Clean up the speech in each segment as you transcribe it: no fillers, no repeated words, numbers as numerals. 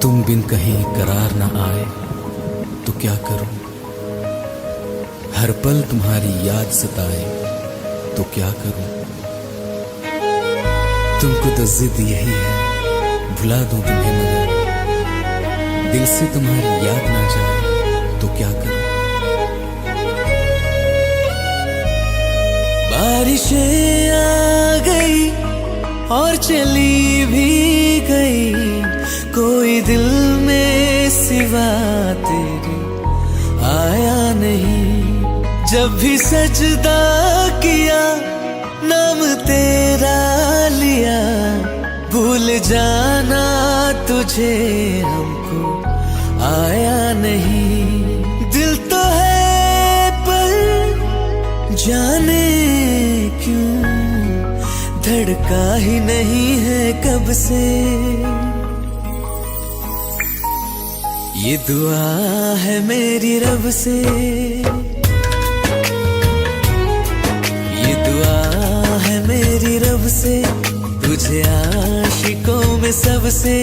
तुम बिन कहीं करार न आए तो क्या करूं, हर पल तुम्हारी याद सताए तो क्या करूं। तुमको तो जिद यही है भुला दूं तुम्हें, मगर दिल से तुम्हारी याद ना जाए तो क्या करूं। बारिशें आ गई और चली भी गई, कोई दिल में सिवा तेरे आया नहीं। जब भी सजदा किया नाम तेरा लिया, भूल जाना तुझे हमको आया नहीं। दिल तो है पर जाने क्यों धड़का ही नहीं है कब से। ये दुआ है मेरी रब से, ये दुआ है मेरी रब से, तुझे आशिकों में सबसे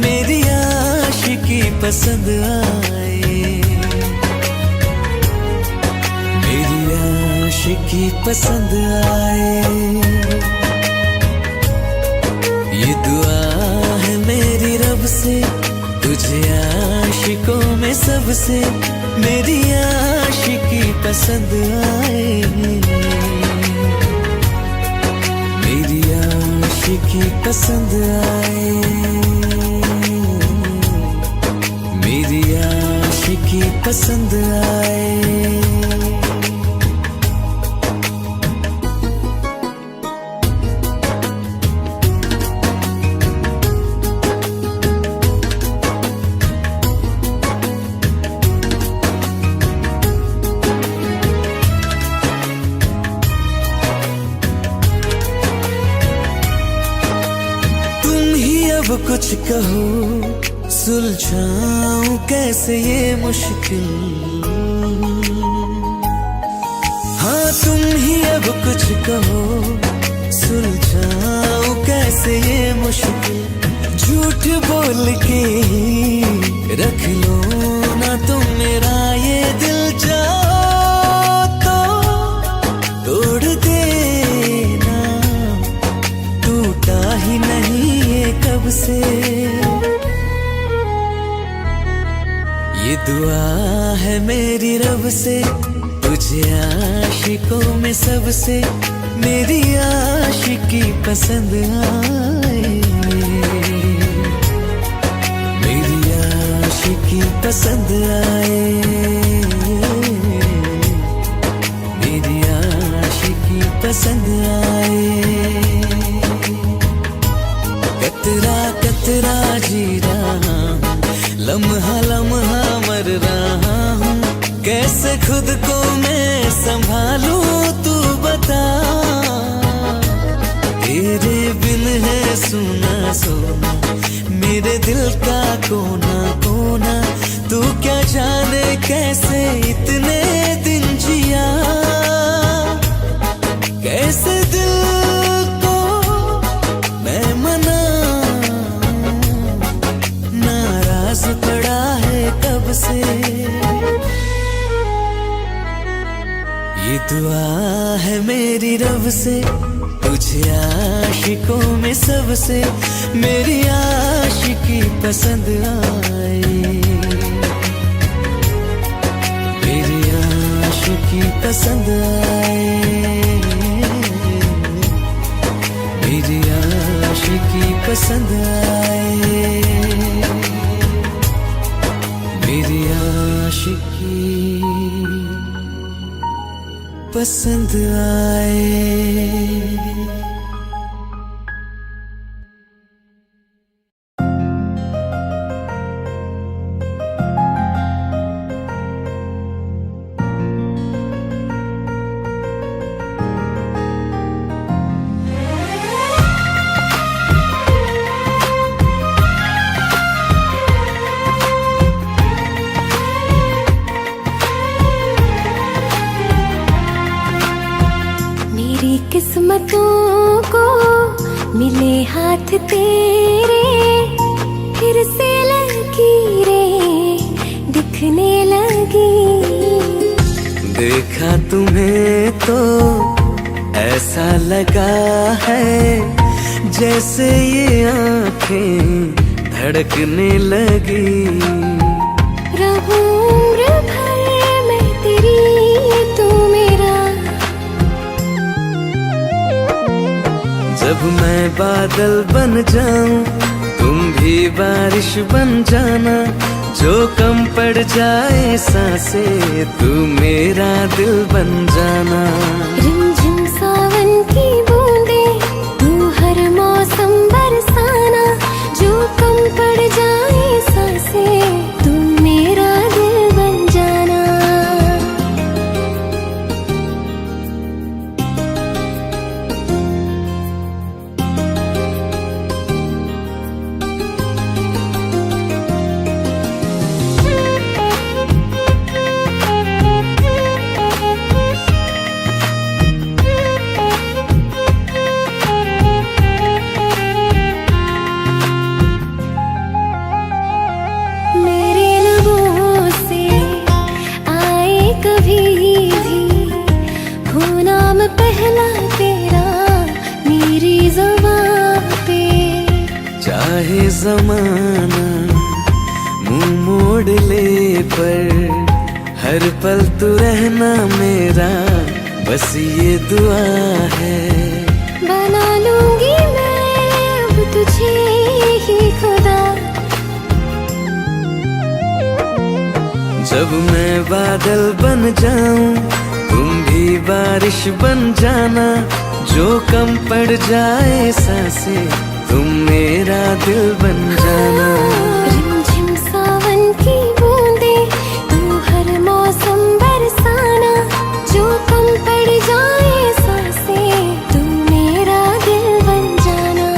मेरी आशिकी पसंद आए, मेरी आशिकी पसंद आए। ये दुआ है मेरी रब से, तुझे आशिकों में सबसे मेरी आशिकी पसंद आए, मेरी आशिकी पसंद आए, मेरी आशिकी पसंद आए। अब कुछ कहो सुलझाऊं कैसे ये मुश्किल, हाँ तुम ही अब कुछ कहो सुलझाऊं कैसे ये मुश्किल। झूठ बोल के रख लो ना तुम मेरा ये दिल, जाओ तो तोड़ देना, टूटा ही नहीं कब से। ये दुआ है मेरी रब से, तुझे आशिकों में सबसे मेरी आशिकी पसंद आए, मेरी आशिकी पसंद आए, मेरी आशिकी पसंद आए। कतरा कतरा जी रहा हूँ, लम्हा लम्हा मर रहा हूँ, कैसे खुद को मैं संभालूं तू बता। तेरे बिन है सुना सोना मेरे दिल का कोना कोना, तू क्या जाने कैसे इतने दिन जिया, कैसे दिल पड़ा है कब से। ये दुआ है मेरी रब से, तुझे आशिकों में सबसे मेरी आशिकी पसंद आए, मेरी आशिकी पसंद आए, मेरी आशिकी पसंद आए, मेरी आशिकी पसंद आए। किस्मतों को मिले हाथ तेरे, फिर से दिखने लगी। देखा तुम्हें तो ऐसा लगा है जैसे ये आंखें धड़कने लगी। रहूं उम्र भर मैं तेरी, तू मेरा। जब मैं बादल बन जाऊं तुम भी बारिश बन जाना, जो कम पड़ जाए सांसें तू मेरा दिल बन जाना। रिमझिम सावन की बूंदें तू हर मौसम बरसाना, जो कम पड़ जाए सांसें तू मेरा दिल बन जाना। मेरे लबों से आए कभी भी हो नाम पहला तेरा मेरी ज़ुबान पे। चाहे जमाना मुंह मोड़ ले पर हर पल तू रहना मेरा, बस ये दुआ है। बना लूंगी मैं अब तुझे ही खुदा। जब मैं बादल बन जाऊं तुम भी बारिश बन जाना, जो कम पड़ जाए सांसें तुम मेरा दिल बन जाना। रिमझिम सावन की बूंदें तू हर मौसम बरसाना, जो कम पड़ जाए सांसें तू मेरा दिल बन जाना।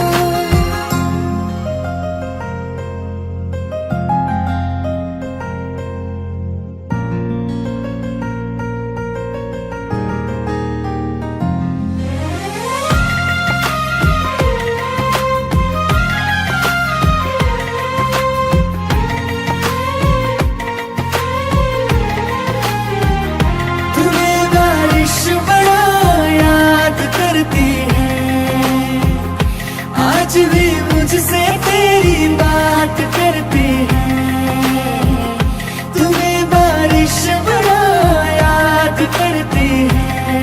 तुम्हें बारिश बड़ा याद करती है, आज भी मुझसे तेरी बात करती है। तुम्हें बारिश बड़ा याद करती है,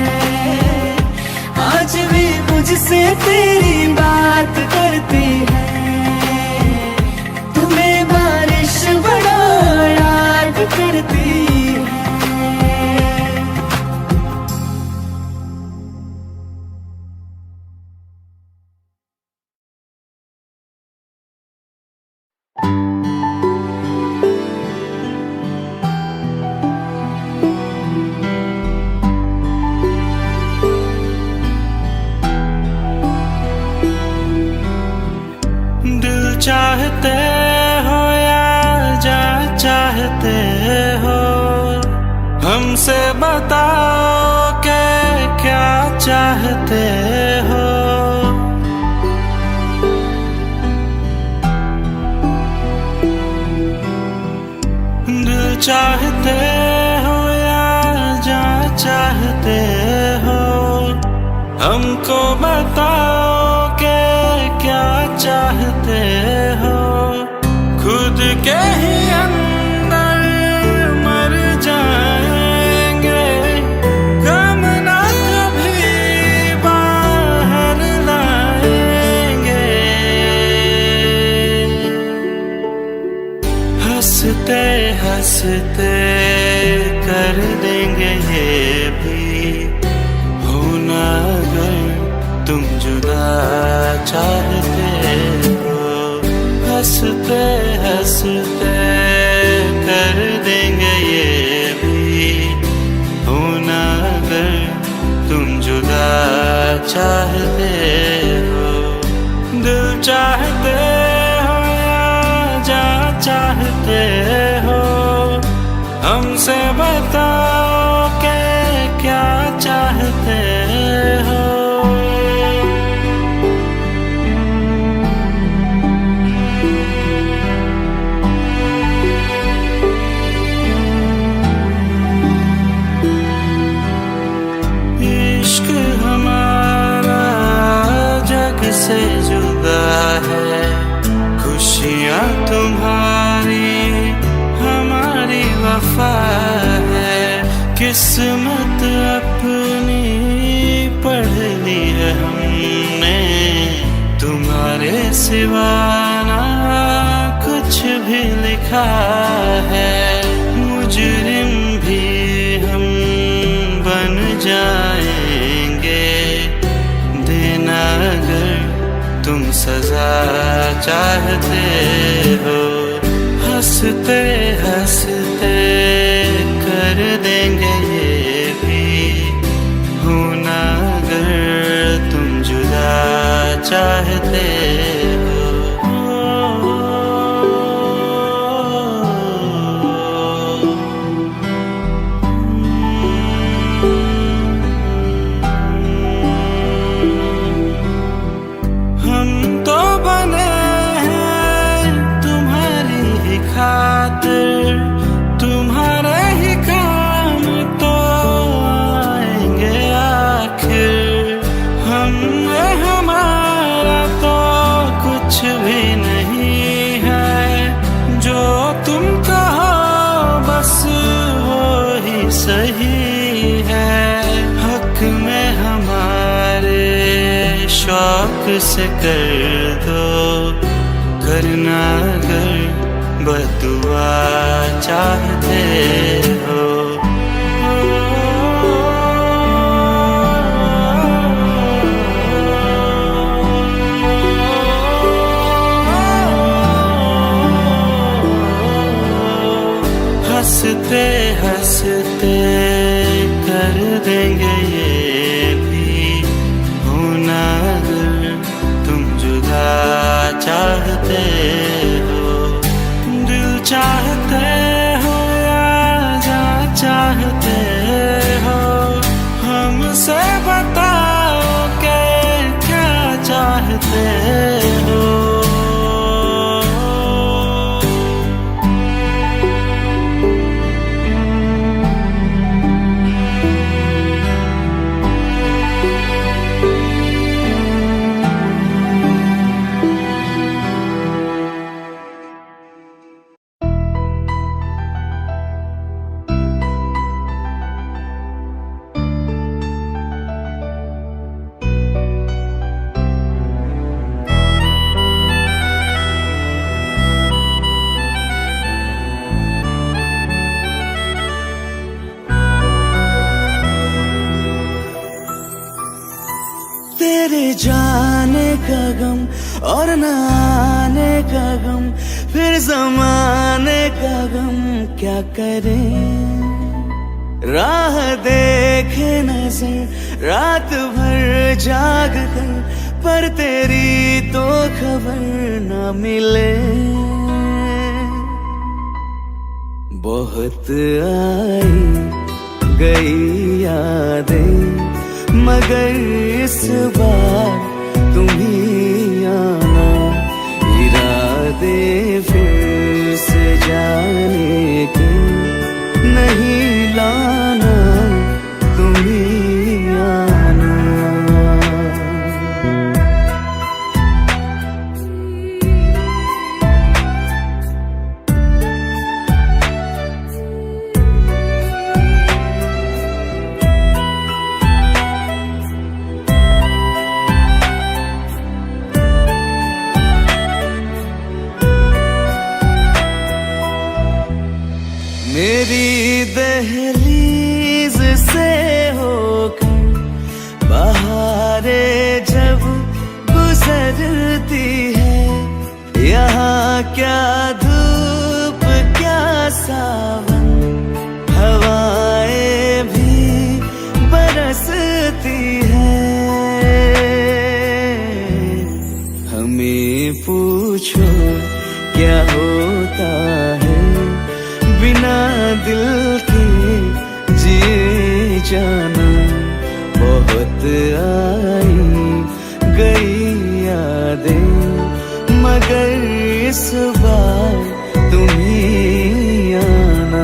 आज भी मुझसे तेरी बात करती है। तुम्हें बारिश बड़ा याद करती है। दिल चाहते हो या जा चाहते हो, हमसे बताओ कि क्या चाहते हो। दिल चाहते हो या जा चाहते हो, हमको बताओ कि क्या चाहते हो। खुद के ही अंदर मर जाएंगे, गम ना कभी बाहर लाएंगे। हंसते हंसते कर देंगे ये भी, होना अगर तुम जुदा चाहते हो। हंसते हंसते कर देंगे ये भी, होना अगर तुम जुदा चाहते हो। दिल चाहते हो या जा चाहते हो, हमसे बताओ कि क्या चाहते हो। किस्मत अपनी पढ़ ली है हमने, तुम्हारे सिवा ना कुछ भी लिखा है। मुजरिम भी हम बन जाएंगे, देना अगर तुम सजा चाहते हो। हंसते हंसते कर देंगे ये भी, होना अगर तुम जुदा चाहते हो। हम तो बने हैं तुम्हारी ही खातिर, तुम्हारे ही काम तो आएंगे आखिर। हमने हमारा तो कुछ भी नहीं है, जो तुम कहो बस वो ही सही है। हक में हमारे शौक से कर दो, करना अगर बदुआ चाहते हो। हंसते हंसते कर देंगे ये भी, होना अगर तुम जुदा चाहते हो। दिल चाहते हो या जा चाहते हो, हमसे बताओ कि क्या चाहते हो। तेरे जाने का गम और न आने का गम, फिर जमाने का गम क्या करें। राह देखे नजर रात भर जाग कर, पर तेरी तो खबर न मिले। बहुत आई गई यादें, मगर इस बार तुम ही आना। इरादे फिर से जाने के नहीं लाना, तुम ही आना। मेरी दहलीज से होकर बहारें जब गुजरती है, यहाँ क्या धूप क्या सावन, हवाएं भी बरसती है। हमें पूछो क्या होता है बिना दिल के जिए जाना। बहुत आई गई यादें, मगर इस बार तुम ही आना।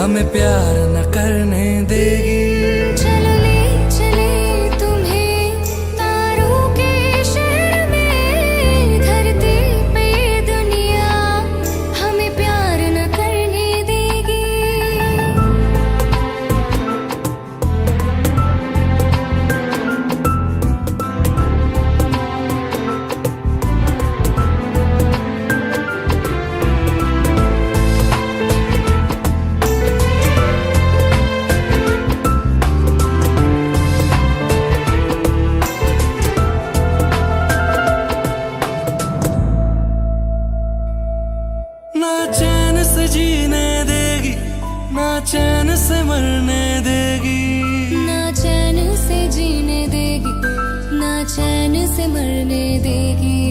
हमें प्यार न करने देगी। चलो ले चले तुम्हें तारों के शहर में, धरती पे दुनिया हमें प्यार न करने देगी। ना चैन से जीने देगी, ना चैन से मरने देगी। ना चैन से जीने देगी, ना चैन से मरने देगी।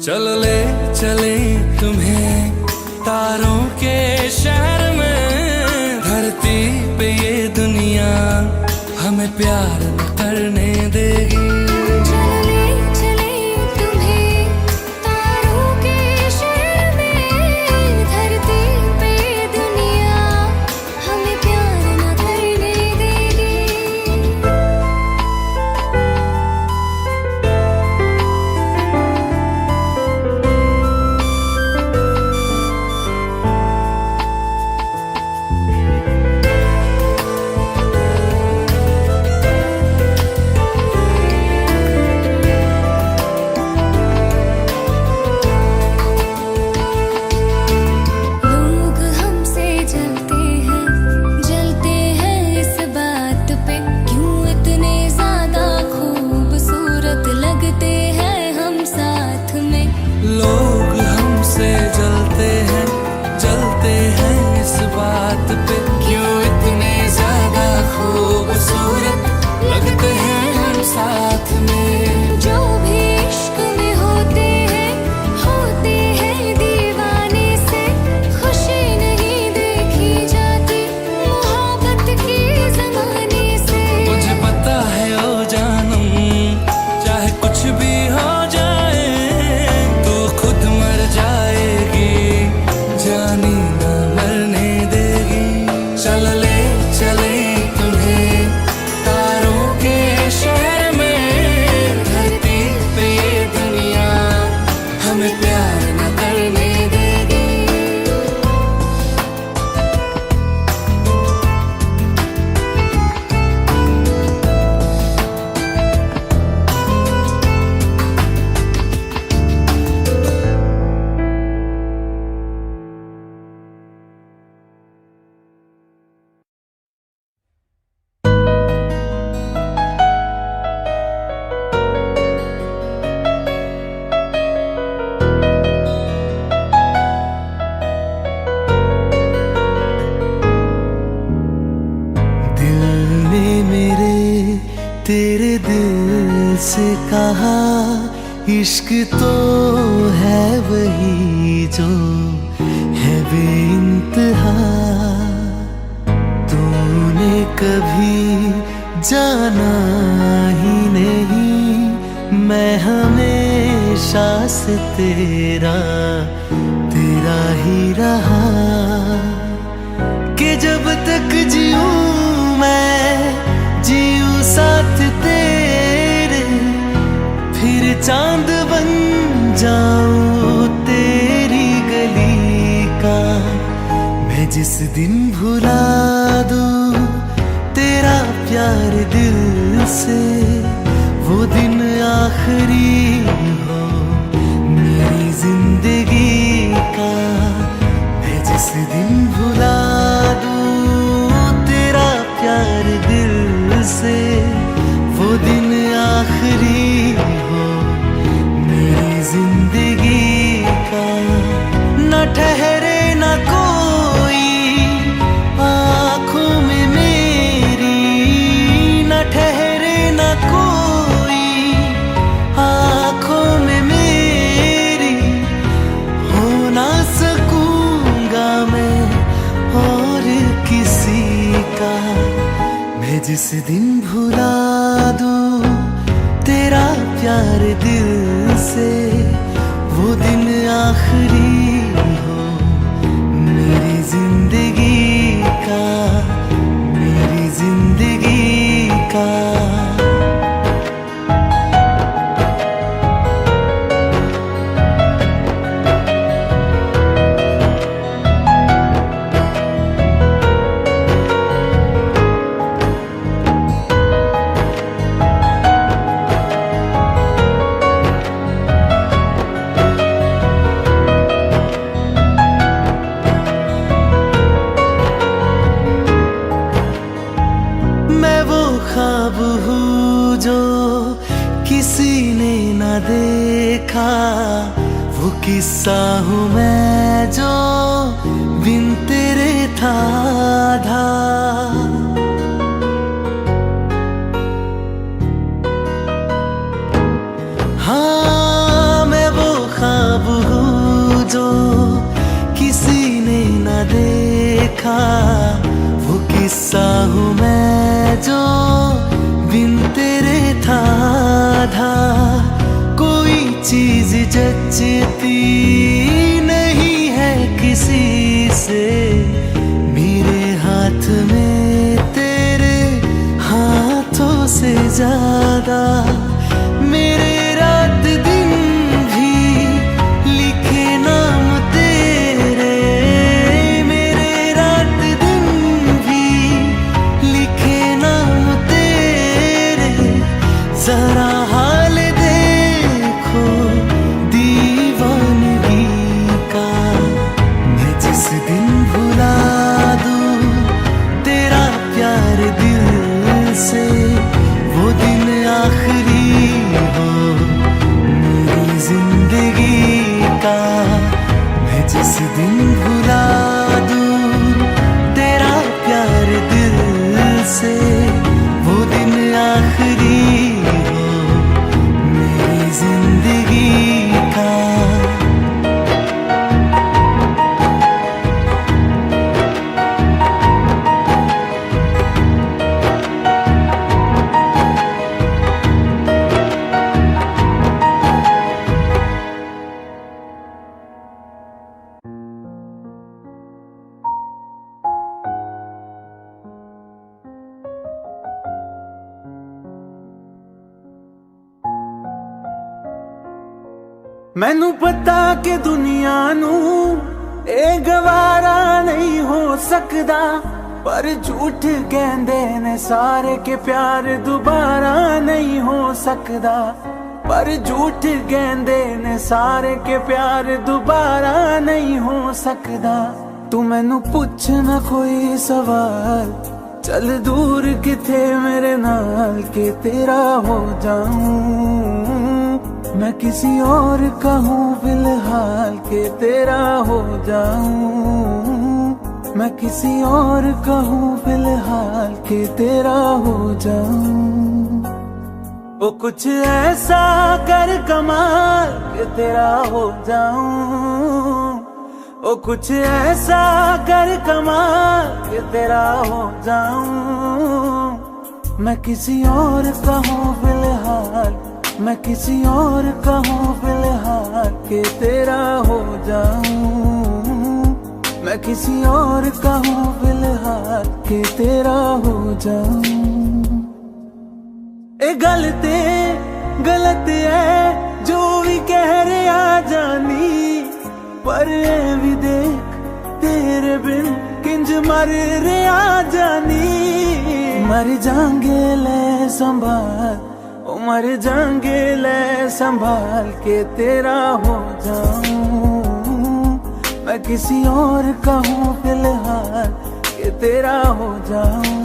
चलो ले चले तुम्हें तारों के शहर में, धरती पे ये दुनिया हमें प्यार न करने देगी। चलो ले चले तुम्हें तारों के शहर में, धरती पे दुनिया हमें प्यार न करने देगी। लोग हमसे जलते हैं इस बात पे, क्यों इतने ज्यादा खूबसूरत लगते हैं हम साथ में। लोग हमसे जलते हैं इस बात पे, क्यों इतने ज्यादा खूबसूरत लगते हैं हम साथ में। जो भी इश्क में होते हैं दीवाने से, खुशी नहीं देखी जाती मोहब्बत की ज़माने से। मुझे पता है ओ जानम, चाहे कुछ भी हो जाए तो खुद मर जाएगी, जानी न मरने देगी। चल ले चले तुम्हें तारों के शहर में, धरती पे ये दुनिया हमें प्यार न करने देगी। दिल ने मेरे तेरे दिल से कहा, इश्क तो है वही जो है बेइंतहा। तूने कभी जाना ही नहीं, मैं हमेशा से तेरा ही रहा। कि जब तक जीऊं मैं जीऊं साथ तेरे, फिर चांद बन जाऊं तेरी गली का। मैं जिस दिन भुला दूं तेरा प्यार दिल से, वो दिन आखिरी हो मेरी जिंदगी का। मैं जिस दिन भुला दूं तेरा प्यार दिल से, वो दिन आखिरी हो मेरी जिंदगी का। न ठहरे न कोई आँखों में मेरी, न ठहरे न कोई आँखों में मेरी। हो ना सकूंगा मैं और किसी का। मैं जिस दिन भुला दूं तेरा प्यार दिल से, वो दिन आखिरी हो जो बिन तेरे था आधा। हाँ मैं वो ख्वाब हूँ जो किसी ने न देखा, वो किस्सा हूँ मैं जो बिन तेरे था आधा। कोई चीज जचती नहीं है किसी से, मेरे हाथ में तेरे हाथों से ज्यादा। मेरे रात दिन भी लिखे नाम तेरे, मेरे रात दिन भी लिखे नाम तेरे। जरा हाल देखो दीवानगी का, मैं जिस दिन भुला दूं तेरा प्यार दिल से, वो दिन आखिरी हो मेरी जिंदगी का। मैं जिस दिन भुला दूं तेरा प्यार दिल से, वो दिन आखिरी हो मेरी जिंदगी का। मैनू पता कि दुनिया नू ए गवारा नहीं हो सकदा, पर झूठ कहंदे ने सारे के प्यार दोबारा नहीं हो सकदा। पर झूठ कहंदे ने सारे के प्यार दोबारा नहीं हो सकदा। तू मैनू पुछ ना कोई सवाल, चल दूर किथे मेरे नाल के तेरा हो जाऊं। मैं किसी और का हूँ फिलहाल के तेरा हो जाऊं। मैं किसी और का हूँ फिलहाल के तेरा हो जाऊं। ओ कुछ ऐसा कर कमाल के तेरा हो जाऊं। ओ कुछ ऐसा कर कमाल के तेरा हो जाऊं। मैं किसी और का हूँ फिलहाल, मैं किसी और का हूँ फिलहाल के तेरा हो जाऊं। मैं किसी और का हूँ फिलहाल के तेरा हो जाऊं। ए गलत है जो भी कह रहा जानी, पर ए भी देख तेरे बिन किंज मर रहा जानी। मर जाएंगे ले संभाल, ओ मर जाएंगे ले संभाल के तेरा हो जाऊं। मैं किसी और का हूँ फिलहाल के तेरा हो जाऊं।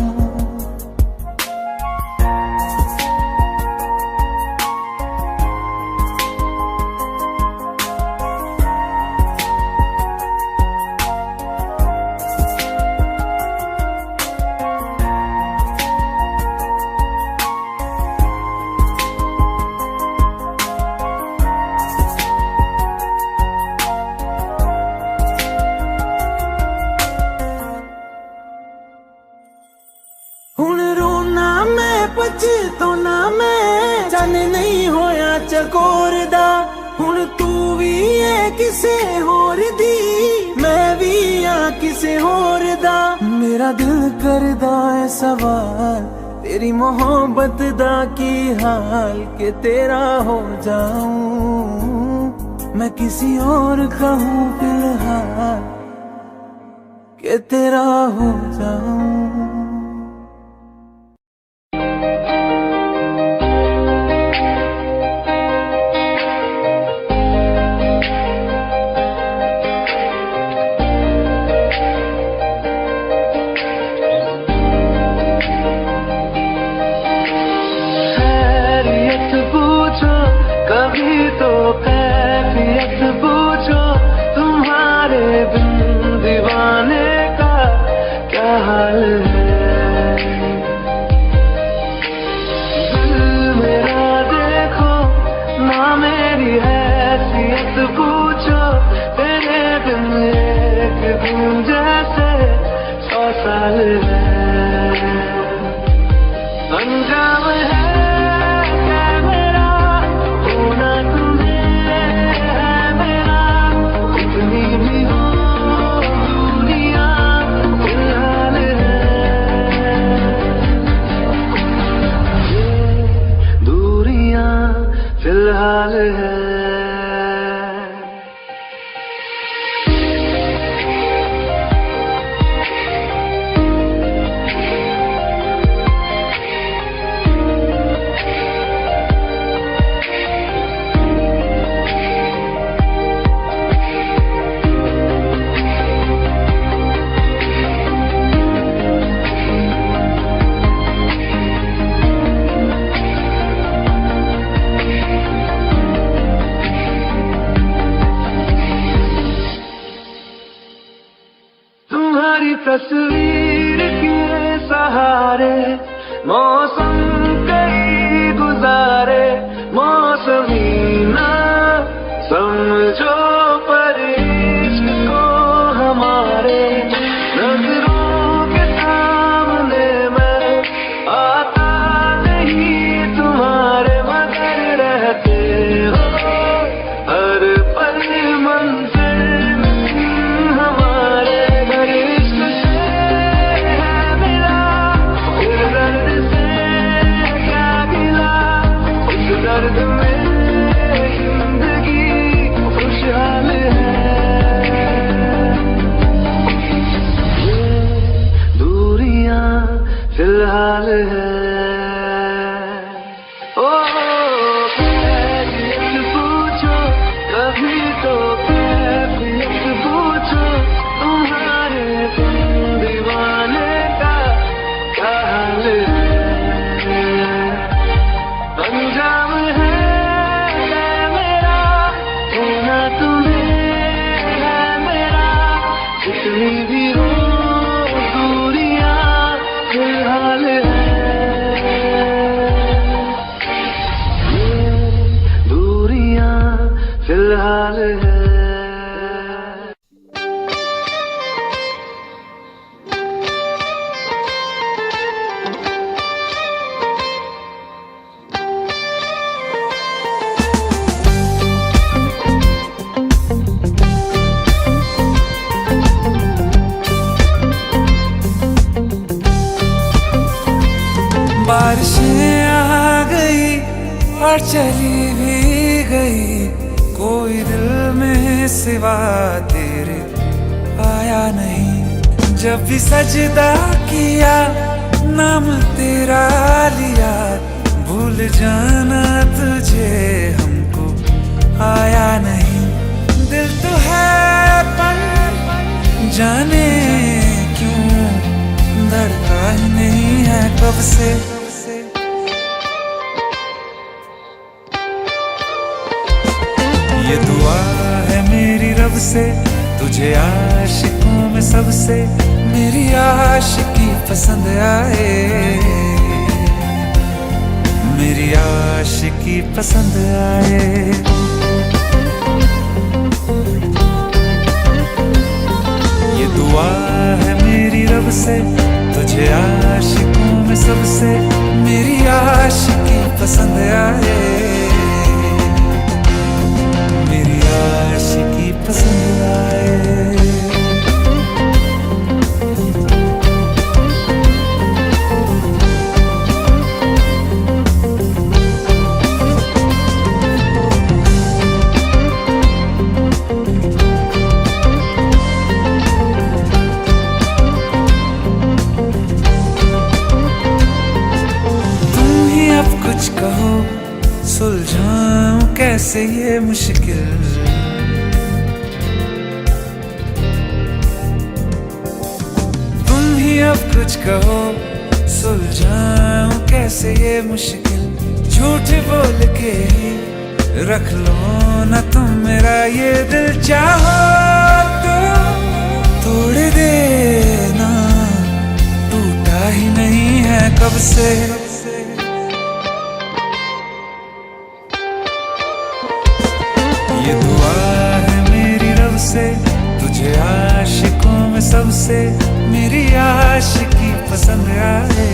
तो ना मैं जाने नहीं होया चकोर दा। हुण तू भी है किसे होर दी, मैं भी हाँ किसे होर दा। मेरा दिल करदा है सवाल, तेरी मोहब्बत दा की हाल के तेरा हो जाऊं। मैं किसी और का हूँ फिलहाल के तेरा हो जाऊं। कभी तो कैफियत पूछो, तुम्हारे हाल है। दिल मेरा देखो ना मेरी हैसियत पूछो, तेरे बिन एक दिन जैसे 100 साल है। अंजाम है क्या मेरा होना तुम्हें है मेरा, कितनी भी हो दुनिया फिलहाल है। ये दूरियां फिलहाल है। तुम्हारी तस्वीर के सहारे मौसम कई गुजारे, मौसमी ना समझो पर इश्क को हमारे, नजरों के सामने मैं आता नहीं तुम्हारे, मगर रहते हो हर पल मंजिल हमारे। दर्द में जिंदगी खुशहाल है। ये दूरियां फिलहाल है। ओ कैफियत पूछो कभी तो कैफियत पूछो, तुम्हारे दीवाने का क्या हाल है। अंजाम है मेरा होना तुम्हें है मेरा, जितनी भी हो दूरियां फिलहाल है। ये दूरियां फिलहाल है। बारिशें आ गई और चली भी गई, कोई दिल में सिवा तेरे आया नहीं। जब भी सजदा किया नाम तेरा लिया, भूल जाना तुझे हमको आया नहीं। दिल तो है पर जाने क्यों धड़का ही नहीं है कब से। ये दुआ है मेरी रब से, तुझे आशिकों में सबसे मेरी आशिकी पसंद आए, मेरी आशिकी पसंद आए। ये दुआ है मेरी रब से, तुझे आशिकों में सबसे मेरी आशिकी पसंद आए, मेरी आशिकी पसंद आए। कुछ कहो सुलझाऊं कैसे ये मुश्किल, तुम ही अब कुछ कहो सुलझाऊं कैसे ये मुश्किल। झूठ बोल के ही रख लो ना तुम मेरा ये दिल, चाहो तो तोड़ देना आशिकों में सबसे मेरी आशिकी पसंद आए,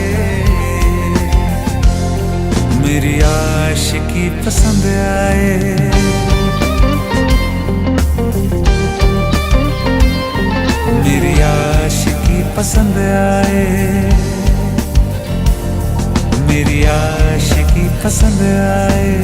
मेरी आशिकी पसंद आए। मेरी आशिकी पसंद आए, मेरी आशिकी पसंद आए।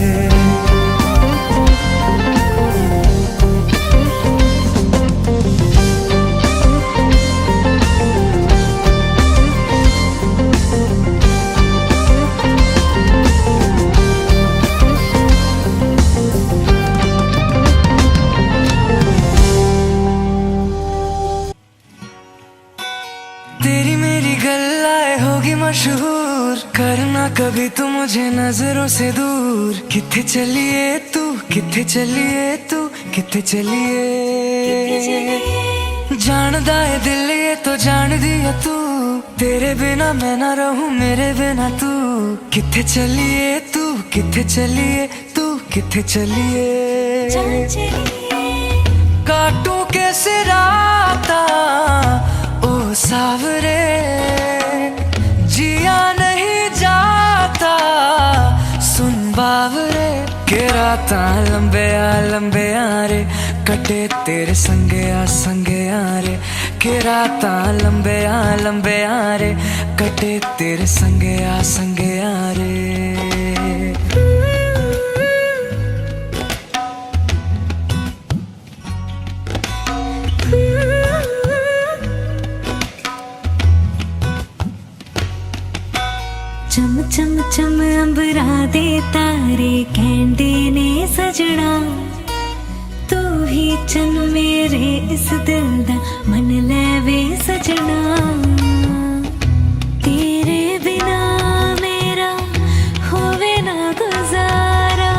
तेरी मेरी गल्लाए होगी मशहूर, करना कभी तू मुझे नजरों से दूर। किथे चलिए तू, किथे चलिए तू, किथे चलिए। जानदा है दिल ये तो जान दिया तू, तेरे बिना मैं ना रहूं मेरे बिना तू। किथे चलिए तू, किथे चलिए तू, किथे चलिए। काटूं कैसे राता ओ सावरे, जिया नहीं जाता सुन बावरे। के राता लंबे आ रे, कटे तेरे संगे आ रे। के राता लंबे आ रे, कटे तेरे संगे आ रे। चम चम चम अंबरा दे तारे कहंदे ने सजना, तू ही चन मेरे इस दिल दा मन लेवे सजना। तेरे बिना मेरा होवे ना गुजारा,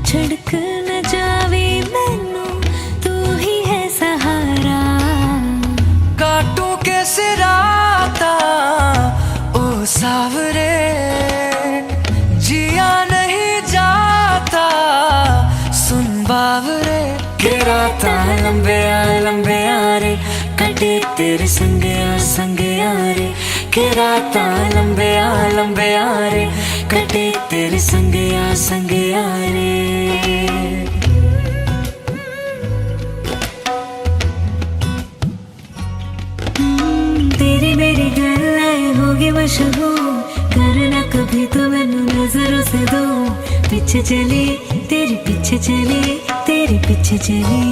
छड़क न जावे मैनू तू ही है सहारा। काटूं कैसे राता ओ सावरे, जिया नहीं जाता सुन बावरे। के राता लंबे आ रे, कटे तेरे संगे आ रे। के राता लंबे आ रे, कटे तेरे संगे आ रे। तेरी मेरी गल्लाए होगी मशहूर, करना कभी तो मैनू नजरों से दूर। पीछे चली तेरे पीछे चली, तेरे पीछे चली।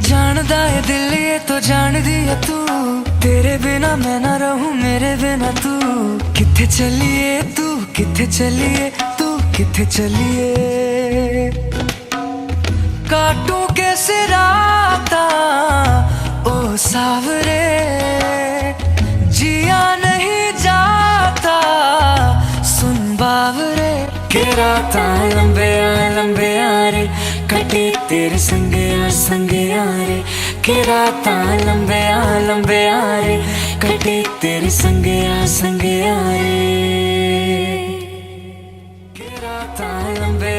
जानदा है दिल ये तो जान दिया तू, तेरे बिना मैं ना रहूं मेरे बिना तू। किथे चलिए तू, किथे चलिए तू, किथे चलिए। काटूं कैसे राता ओ सावरे, जिया नहीं जाता सुन बावरे। के राता लंबे आ रे, कटे तेरे संगे आ रे। के राता लंबे आ रे, कटे तेरे संगे आ रे। के राता लंबे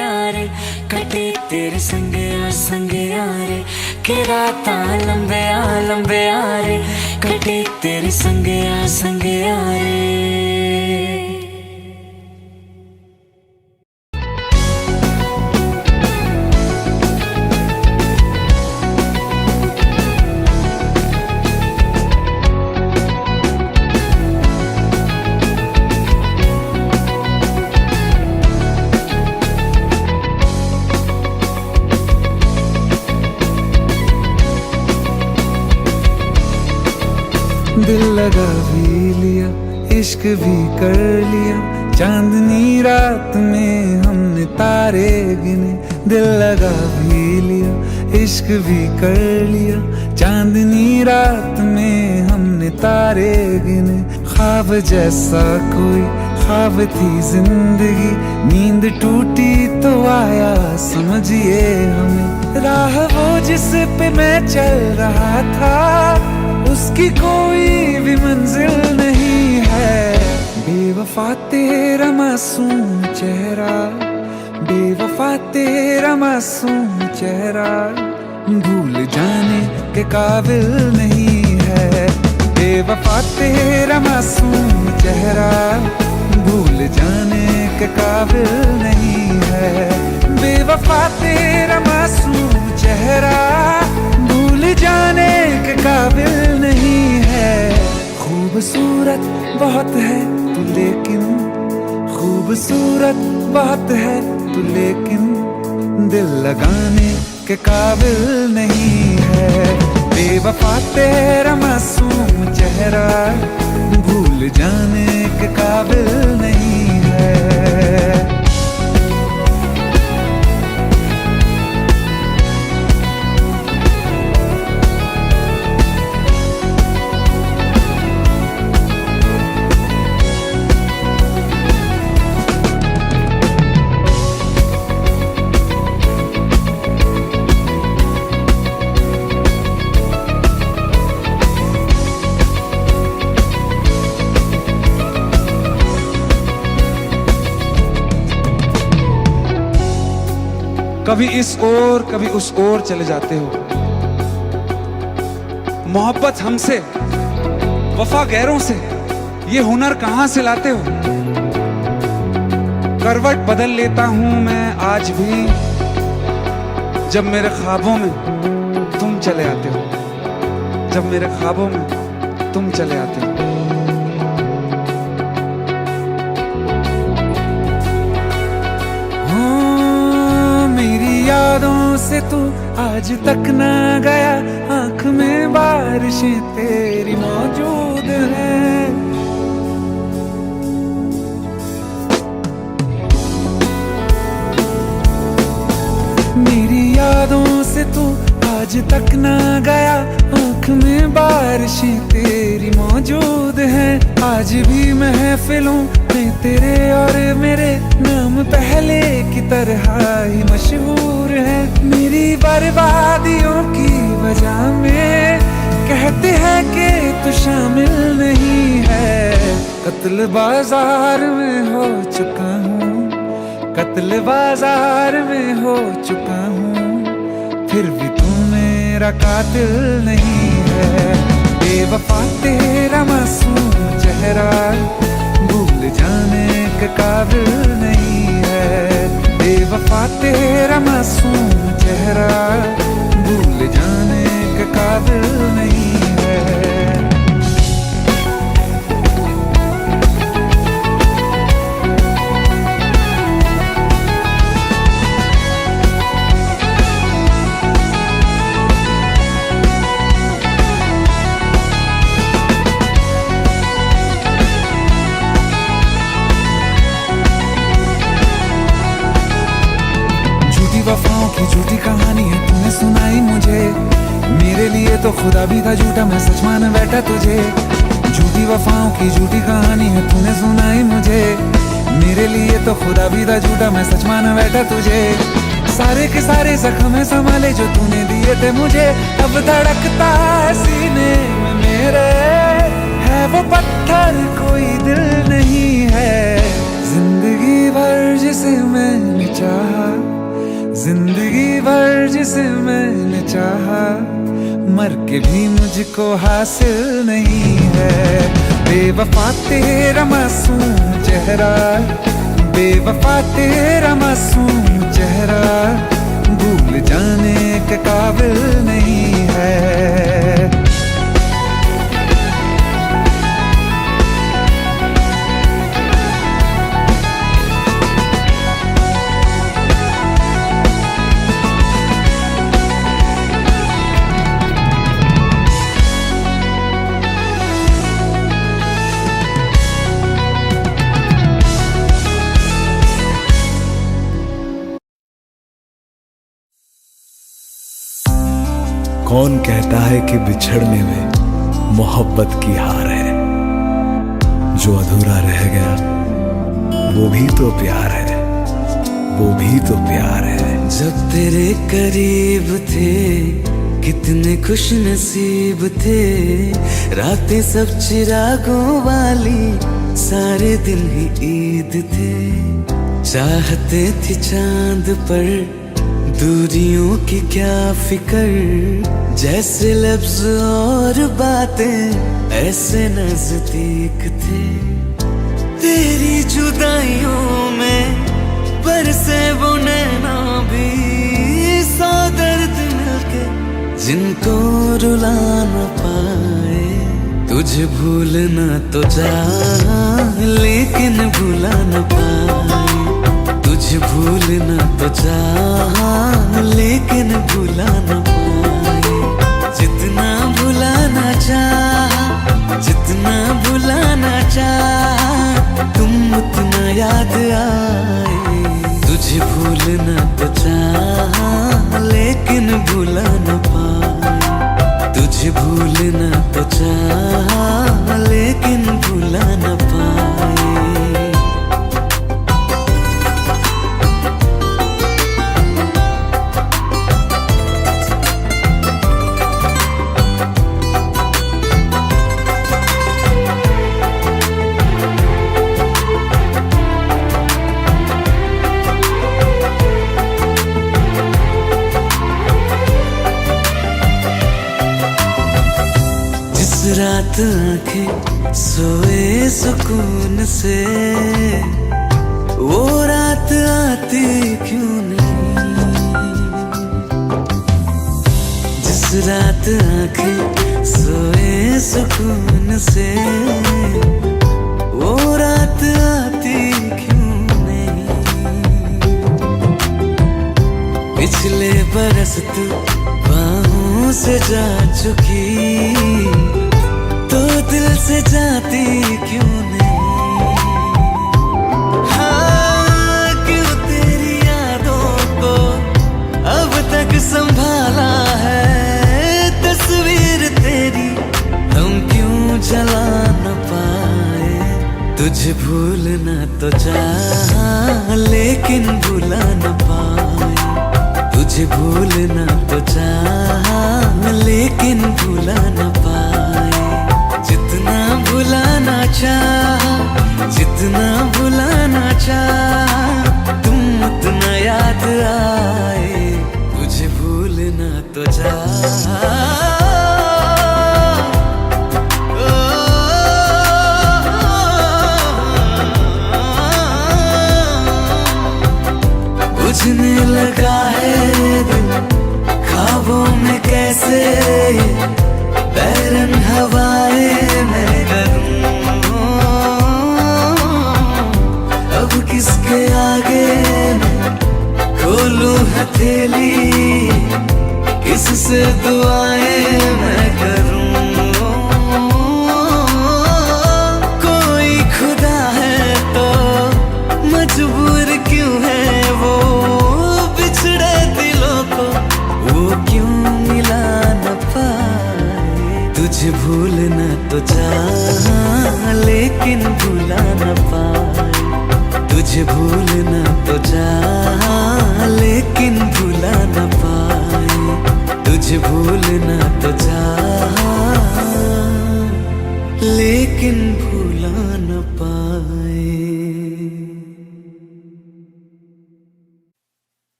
आ रे, कटे तेरे संगे आ रे। के राता लंबे आ रे, कटे तेरे संगे आ रे। दिल लगा भी लिया, इश्क भी कर लिया, चांदनी रात में हमने तारे गिने। दिल लगा भी लिया, इश्क भी कर लिया, चांदनी रात में हमने तारे गिने। ख्वाब जैसा कोई ख्वाब थी जिंदगी, नींद टूटी तो आया समझिए हमें। राह वो जिस पे मैं चल रहा था, उसकी कोई भी मंजिल नहीं है। बेवफा तेरा मासूम चेहरा, बेवफा तेरा मासूम चेहरा भूल जाने के काबिल नहीं है। बेवफा तेरा मासूम चेहरा भूल जाने के काबिल नहीं है। बेवफा तेरा मासूम चेहरा भूल जाने के काबिल नहीं है। खूबसूरत बहुत है तू लेकिन, खूबसूरत बहुत है तू लेकिन दिल लगाने के काबिल नहीं है। बेवफा तेरा मासूम चेहरा भूल जाने के काबिल नहीं है। कभी इस ओर कभी उस ओर चले जाते हो। मोहब्बत हमसे, वफा गैरों से, ये हुनर कहां से लाते हो। करवट बदल लेता हूं मैं आज भी जब मेरे ख्वाबों में तुम चले आते हो, जब मेरे ख्वाबों में तुम चले आते हो। यादों से तू आज तक ना गया, आंख में बारिशें तेरी मौजूद हैं। मेरी यादों से तू आज तक ना गया, आंख में बारिशें तेरी मौजूद हैं। आज भी महफिलों में तेरे और मेरे नाम पहले की तरह ही मशहूर है। मेरी बर्बादियों की वजह में कहते हैं कि तू शामिल नहीं है। कत्ल बाजार में हो चुका हूँ, कत्ल बाजार में हो चुका हूँ, फिर भी तू मेरा कातिल नहीं है। बेवफा तेरा मासूम चेहरा भूल जाने के काबिल नहीं है। बेवफा तेरा मासूम चेहरा भूल जाने के काबिल नहीं है। वफाओं की झूठी कहानी है तूने सुनाई मुझे, मेरे लिए तो खुदा भी था झूठा, मैं सच मान बैठा तुझे। झूठी वफाओं की झूठी कहानी है तूने सुनाई मुझे, मेरे लिए तो खुदा भी था झूठा, मैं सच मान बैठा तुझे। सारे के सारे जख्म संभाले जो तूने दिए थे मुझे, अब धड़कता है सीने में मेरे, है वो पत्थर कोई दिल नहीं है। जिंदगी भर जिसे मैंने चाहा, जिंदगी भर जिसे मैंने चाहा, मर के भी मुझको हासिल नहीं है। बेवफा तेरा मासूम चेहरा, बेवफा तेरा मासूम चेहरा भूल जाने के काबिल नहीं है। कौन कहता है कि बिछड़ने में मोहब्बत की हार है, जो अधूरा रह गया वो भी तो प्यार है, वो भी तो प्यार है। जब तेरे करीब थे कितने खुश नसीब थे, रातें सब चिरागों वाली, सारे दिन ही ईद थे। चाहते थे चांद पर दूरियों की क्या फिकर, जैसे लफ्ज और बातें ऐसे नजदीक थे। तेरी जुदाइयों में बरसे वो नैना भी, सौ दर्द मिलके जिनको रुला न पाए। तुझे भूलना तो चाह लेकिन भुला न पाए। तुझे भूलना तो चाह लेकिन भुला न पाए। जितना भुलाना चाह, जितना भुलाना चाह, तुम उतना याद आए। तुझे भूलना तो चाह लेकिन भुला न पाए। तुझे भूलना तो चाह लेकिन भुला न पाए। रात आंखें सोए सुकून से, वो रात आती क्यों नहीं। जिस रात आंखें सोए सुकून से, वो रात आती क्यों नहीं। पिछले बरस तू बाहों से जा चुकी, तो दिल से जाती क्यों नहीं। हाँ, क्यों तेरी यादों को अब तक संभाला है। तस्वीर तेरी हम क्यों जला न पाए। तुझे भूलना तो चाह लेकिन भुला न पाए। तुझे भूलना तो चाह लेकिन भुला न पाए। जितना भुलाना चाह, जितना भुलाना चाह, तुम उतना याद आए। तुझे भूलना तो चाह। बुझने लगा है दिल ख्वाबों में कैसे, बैरन हवाएं मैं करूं। अब किसके आगे मैं खोलूं हथेली, किससे दुआएं मैं करूं। कोई खुदा है तो मजबूर क्यों है वो, बिछड़े दिलों को वो क्यों मिला न पाए। तुझे भूलना तो चाह लेकिन भुला न पाए। तुझे भूलना तो चाह लेकिन भुला न पाए। तुझे भूलना तो चाह लेकिन भुला न पाए।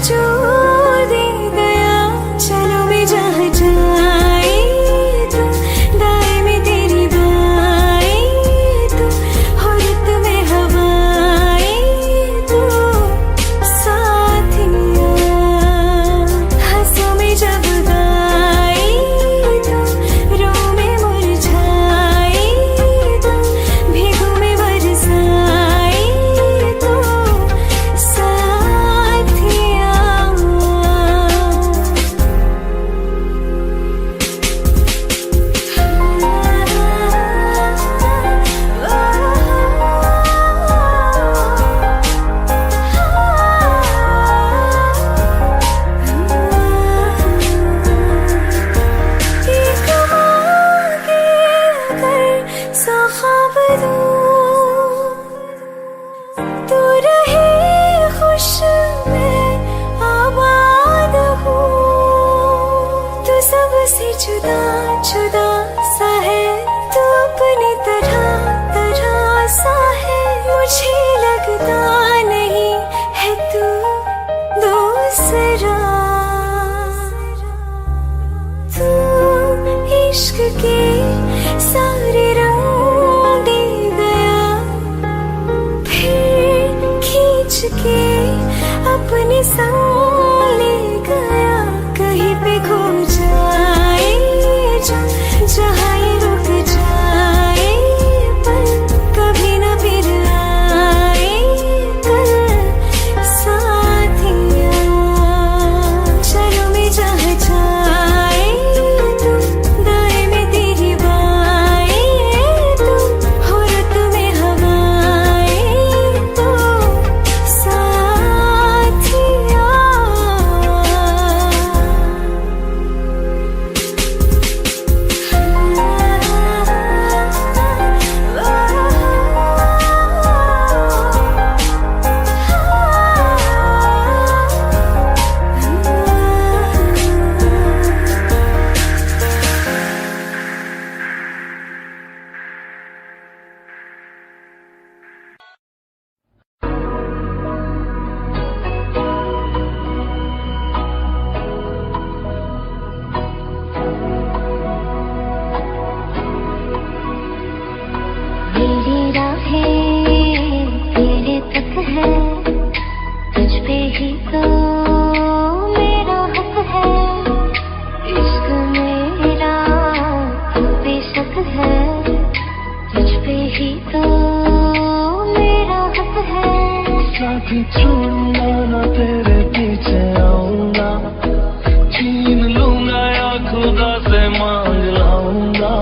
जो सा ख्वाब दूं, तू रहे खुश मैं आबाद हूँ। तू सबसे जुदा जुदा सा है, तू अपनी तरह तरह सा है। मुझे लगता नहीं है तू दूसरा। तू इश्क के सारे रंग दे गया, फिर खींच के अपने संग ले गया। कहीं पे खो जाए जहाँ ये रुक जाए, पर कभी न फिर आए कल साथिया। चलो मैं जहाँ जाए तू, दाएं में तेरी बाएं तू, हो रत में हवाएं तो साथिया। मेरी राहें तेरे तक है, तुझ पे ही तो मेरा हक है। इश्क मेरा तू बेशक है, तुझ पे ही तो मेरा हक है। साथ छोड़ूंगा ना तेरे पीछे आऊंगा, छीन लूंगा या खुदा से मांग लाऊंगा।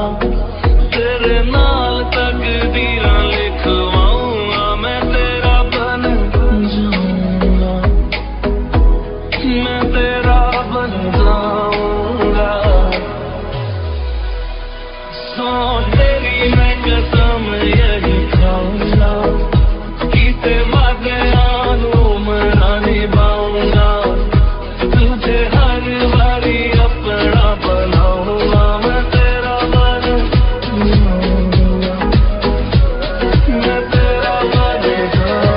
तेरे नाल तकदीरां लिखवाऊंगा, मैं तेरा बन जाऊंगा, मैं तेरा बन जाऊंगा। सो तेरी मैं कसम यही खाऊंगा, कीते वादे मना निभाऊंगा। तुझे हर बारी अपना बनाऊंगा, मैं तेरा बन जाऊंगा, मैं तेरा बन जाऊंगा।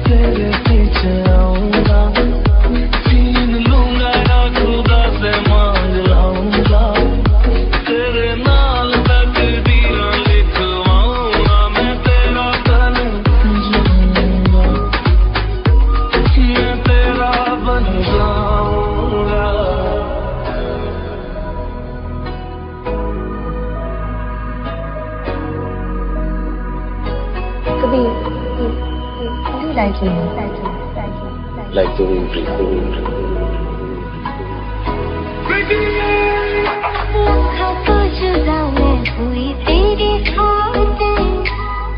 तेरे पीछे आऊंगा, छीन लूंगा या खुदा से मांग लाऊंगा। तेरे नाल तकदीरां लिखवाऊंगा, मैं तेरा बन जाऊंगा, मैं तेरा बन जाऊंगा। कभी like the wind breeze. रखा तो जुदा मैं हुई तेरी खातिर,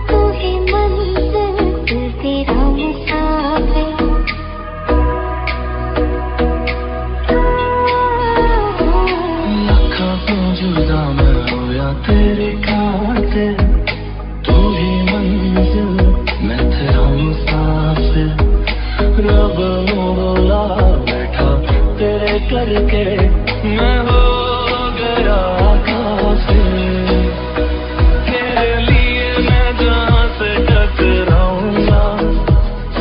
तू ही मंजिल तेरा मुसाफिर। लखा तो जुदा मैं होया तेरी खातिर, तू ही मंजिल मैं तेरा मुसाफिर। रब नू बोला बैठा तेरे करके, मैं हो गया काफिर। तेरे लिए मैं जहाँ से टकराऊंगा,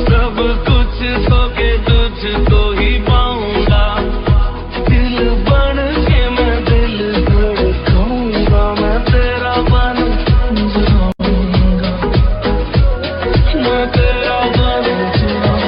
सब कुछ खो के तुझको ही पाऊंगा। दिल बन के मैं दिल धड़काऊंगा, मैं तेरा बन जाऊंगा, मैं तेरा बन जाऊंगा।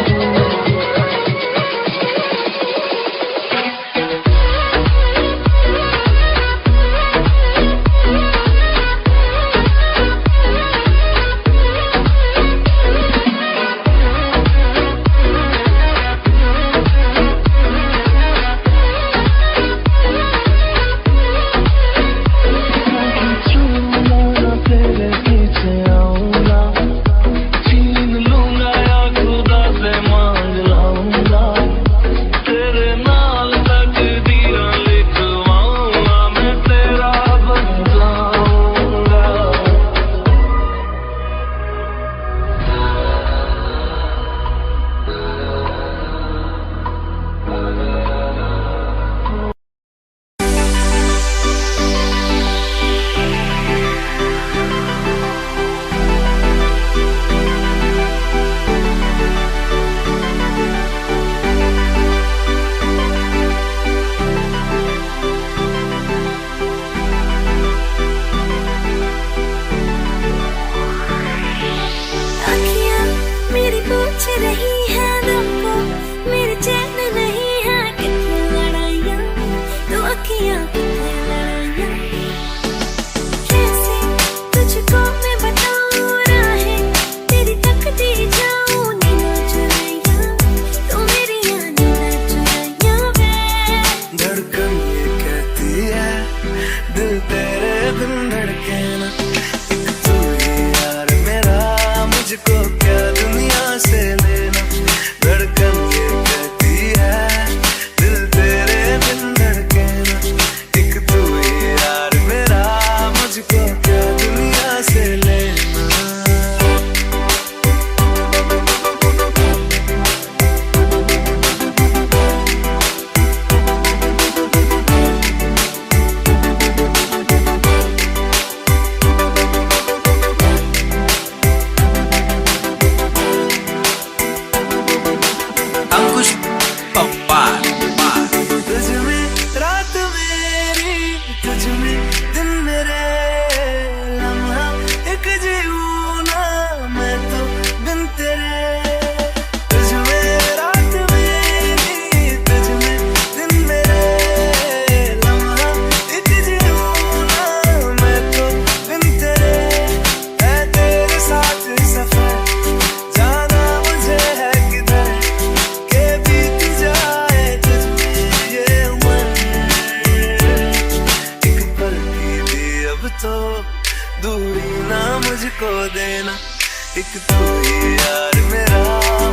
एक तू ही यार मेरा,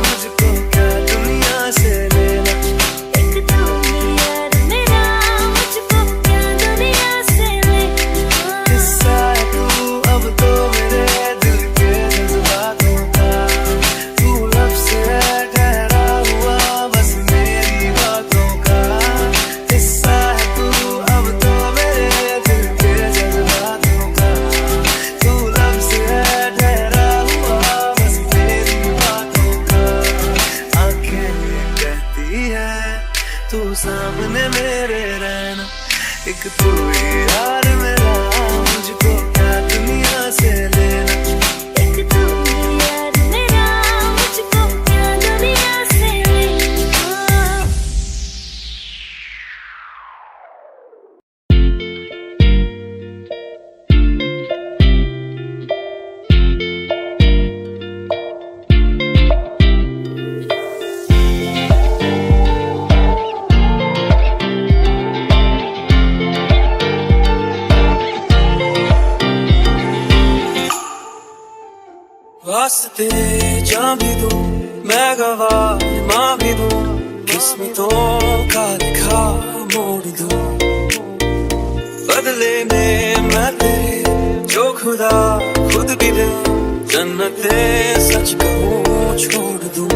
मुझको क्या दुनिया से लेना। एक तू ही यार मेरा, मुझको क्या दुनिया से लेना। किस्सा है तू अब तो मेरे दिल के जज्बातों का, तू लब से है ठहरा हुआ बस मेरी बातों का। किस्सा है तू अब तो मेरे दिल के जज्बातों का, तू लब से है ठहरा हुआ बस मेरी बातों का। आंखें कहती है तू सामने मेरे रहना, एक तू ही यार मेरा, मुझको क्या दुनिया से लेना। एक तू ही यार मेरा, मुझको क्या दुनिया से लेना। वास्ते जा भी दूं मैं गवाह माँ भी दूं, किस्मतों का लिखा मोड़ दूं। बदले में मैं तेरे जो खुदा खुद भी दे, जन्नते सच कहूँ छोड़ दूं।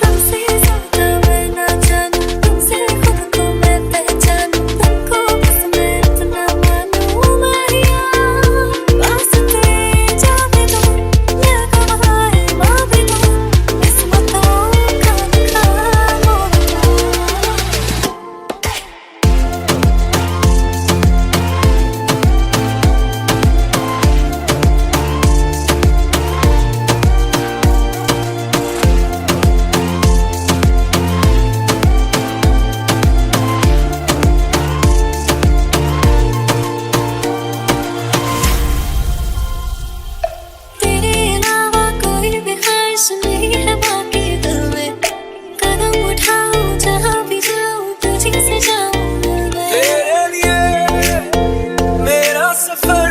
तुमसे ज्यादा मैं ना जानूं, तुमसे खुद को मैं पहचानूं, तुमको बस मैं इतना मानूं माहिया। वास्ते जा भी दूं मैं गवाह माँ भी दूं, किस्मतों का लिखा मोड़ दूं। तेरे अलावा कोई भी ख्वाहिश नहीं है बाकी दिल में, कदम उठाऊं जहाँ भी जाऊं तुझी से जाऊं मैं। तेरे लिए मेरा सफर,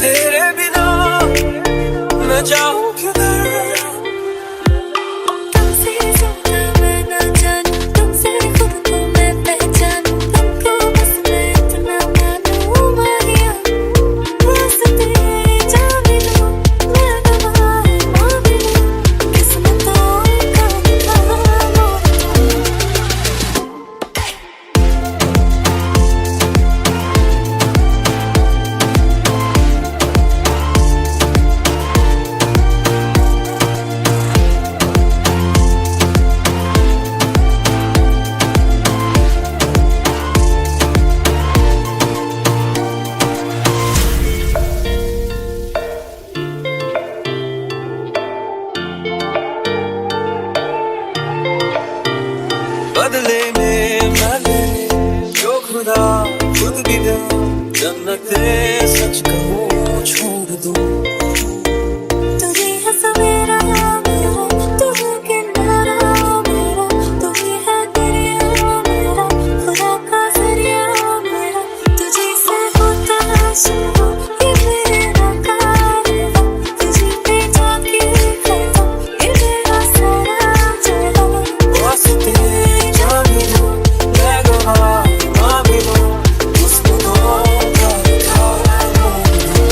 तेरे बिना मैं जाऊं किधर। तुमसे ज्यादा मैं ना जानूं, तुमसे खुद को मैं पहचानूं, तुमको बस मैं इतना मानूं माहिया। वास्ते जा भी दूं मैं गवाह माँ भी दूं, किस्मतों का लिखा मोड़ दूं। बदले में मैं तेरे जो खुदा खुद भी दे, जन्नते सच कहूँ छोड़ दूं। तुझे है सवेरा मेरा, तू है किनारा मेरा, तू ही है दरिया मेरा, खुदा का जरिया मेरा। तुझे से होता है शुरू ये मेरा कारवां, तुझे पे जाके खत्म ये मेरा सारा जहां। वास्ते जा भी दूं मैं गवाह माँ भी दूं, किस्मतों का लिखा मोड़ दूं।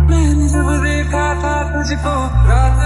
मैंने जब देखा था तुझको रात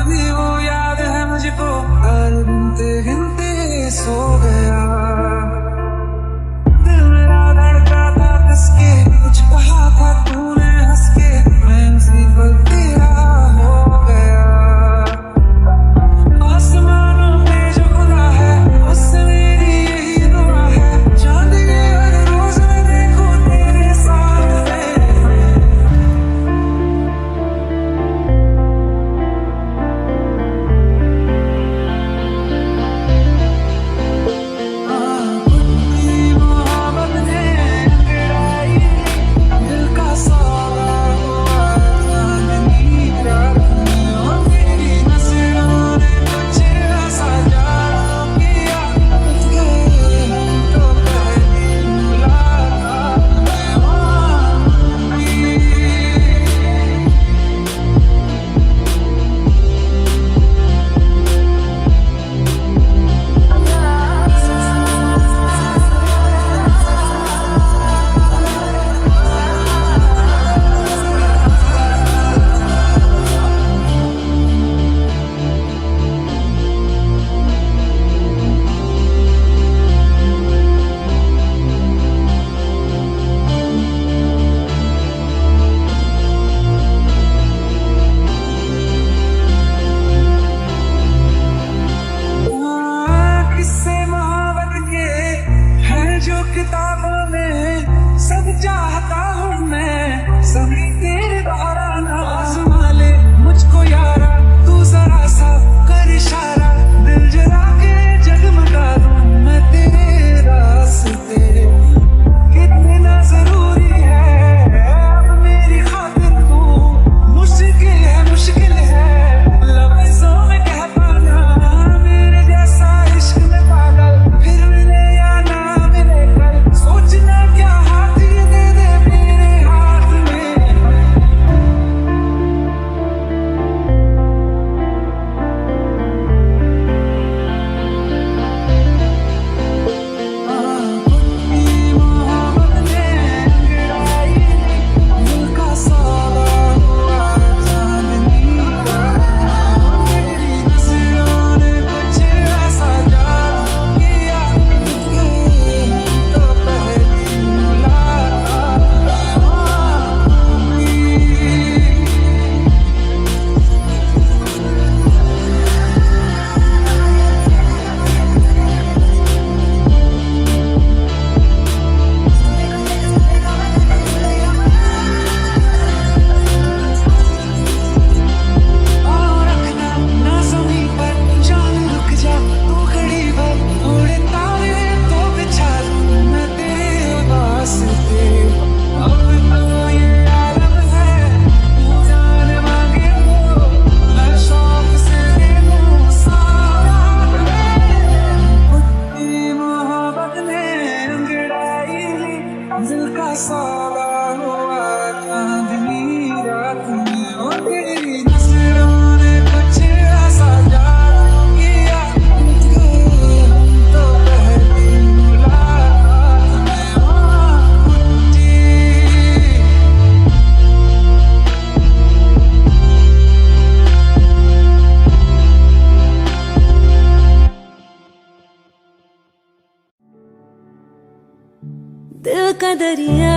दिल का दरिया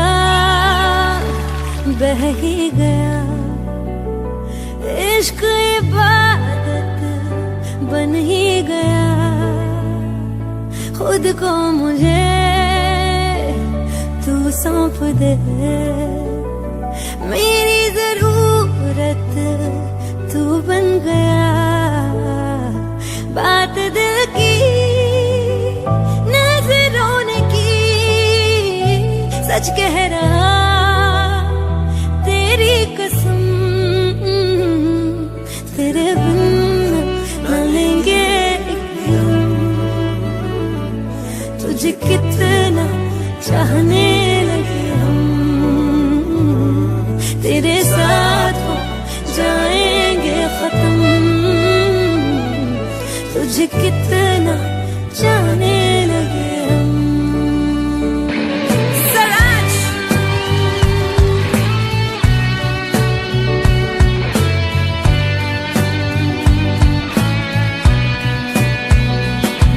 बह ही गया, इश्क इबादत बन ही गया। खुद को मुझे तू सौंप दे, मेरी जरूरत तू बन गया। बात दिल की नजरों ने की, सच कह रहा तेरी कसम, तेरे बिन न लेंगे एक दम। तुझे कितना चाहने लगे हम, तेरे साथ हो जाएंगे खत्म। तुझे कितना चाहने लगे हम।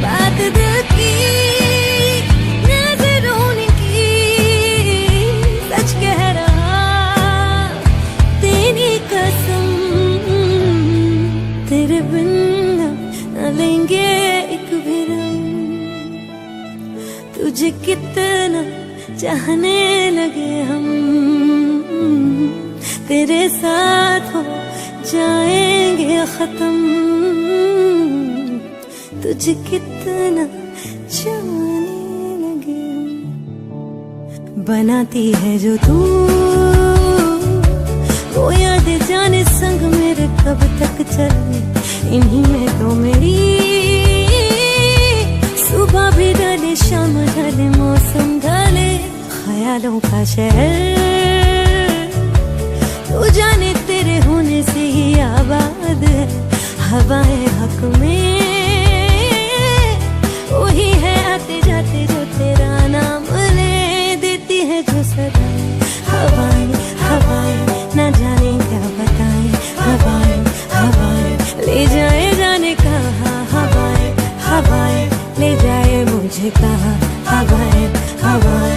बात दिल की नजरों ने की, सच कह रहा तेरी कसम, तेरे बिन न लेंगे एक भी दम। तुझे कितना चाहने लगे हम, तेरे साथ हो जाएंगे खत्म। तुझे कितना चाहने लगे हम। बनाती है जो तू वो याद जाने संग मेरे कब तक चले, इन्हीं में तो मेरी सुबह भी ढले शाम ढले मौसम ढले। ख्यालों का शहर तू जाने तेरे होने से ही आबाद है। हवाएं हक में वही है आते जाते जो तेरा नाम ले देती है जो सदा। हवाएं हवाएं न जाने क्या बताएं, हवाएं हवाएं ले जाए जाने कहा। हवाएं हवाएं ले जाए मुझे कहा, हवाएं हवाएं